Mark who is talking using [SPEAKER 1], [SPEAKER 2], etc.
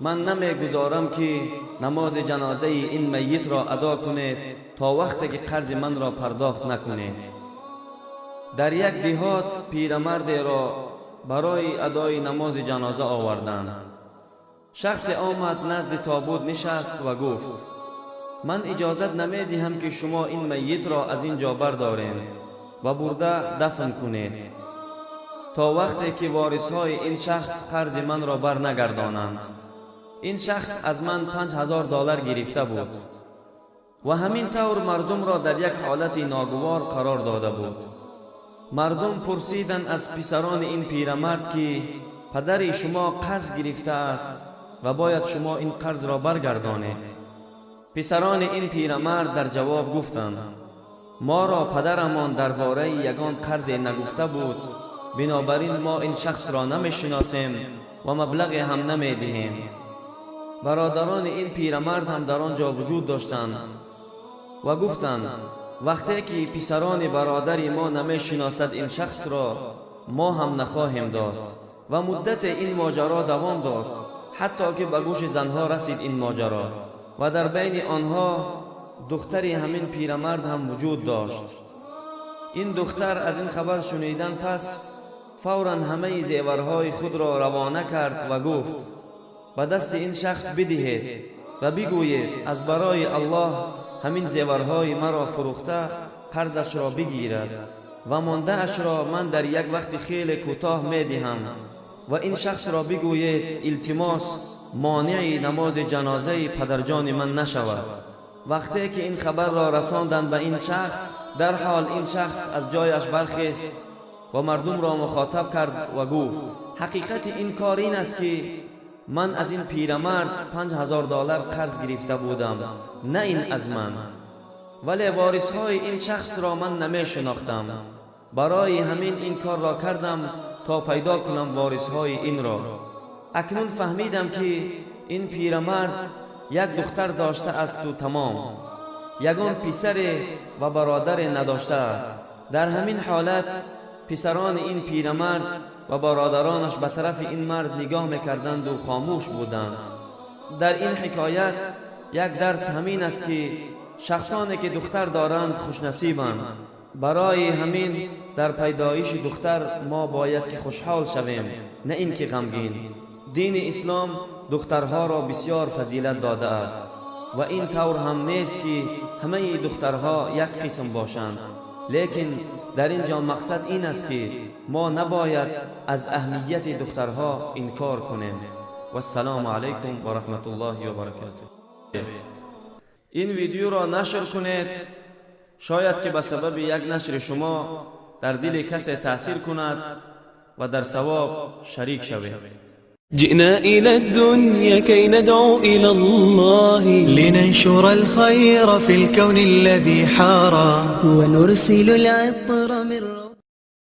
[SPEAKER 1] من نمیگذارم که نماز جنازه این میت را ادا کنید تا وقتی که قرض من را پرداخت نکنید. در یک دهات پیرمردی را برای ادای نماز جنازه آوردند. شخص آمد نزد تابوت نشست و گفت من اجازت نمیدهم که شما این میت را از اینجا بردارین و برده دفن کنید تا وقتی که وارثهای این شخص قرض من را بر نگردانند. این شخص از من $5000 گرفته بود و همین طور مردم را در یک حالت ناگوار قرار داده بود. مردم پرسیدند از پسران این پیرمرد که پدر شما قرض گرفته است و باید شما این قرض را برگردانید. پسران این پیرمرد در جواب گفتند ما را پدرمان درباره یگان قرض نگفته بود، بنابراین ما این شخص را نمیشناسیم و مبلغ هم نمیدهیم. برادران این پیرمرد هم در آنجا وجود داشتند و گفتند وقتی که پسران برادر ما نمیشناسد این شخص را ما هم نخواهیم داد. و مدت این ماجرا دوام داد حتی که به گوش زنها رسید این ماجرا و در بین آنها دختری همین پیرمرد هم وجود داشت. این دختر از این خبر شنیدن پس فوراً همه زیورهای خود را روانه کرد و گفت به دست این شخص بدهید و بگویید از برای الله همین زیورهای مرا فروخته قرضش را بگیرد و مانده اش را من در یک وقت خیلی کوتاه میدهم و این شخص را بگویید التماس مانع نماز جنازه پدرجان من نشود. وقتی که این خبر را رساندند به این شخص، در حال این شخص از جایش برخاست و مردم را مخاطب کرد و گفت حقیقت این کار این است که من از این پیرمرد $5000 قرض گرفته بودم، نه این از من، ولی وارثهای این شخص را من نمی شناختم. برای همین این کار را کردم تا پیدا کنم وارثهای این را. اکنون فهمیدم که این پیرمرد یک دختر داشته است و تمام، یگان پسر و برادر نداشته است. در همین حالت پسران این پیرمرد و برادرانش به طرف این مرد نگاه میکردند و خاموش بودند. در این حکایت یک درس همین است که شخصانی که دختر دارند خوشنصیبند. برای همین در پیدایش دختر ما باید که خوشحال شویم، نه اینکه غمگین. دین اسلام دخترها را بسیار فضیلت داده است و این طور هم نیست که همه دخترها یک قسم باشند، لیکن در اینجا مقصد این است که ما نباید از اهمیت دخترها انکار کنیم. و السلام علیکم و رحمت الله و برکاته. این ویدیو را نشر کنید، شاید که به سبب یک نشر شما در دل کسی تأثیر کند و در ثواب شریک شوید.
[SPEAKER 2] جئنا إلى الدنيا كي ندعو إلى الله،
[SPEAKER 3] لننشر الخير في الكون الذي حارى، ونرسل العطر من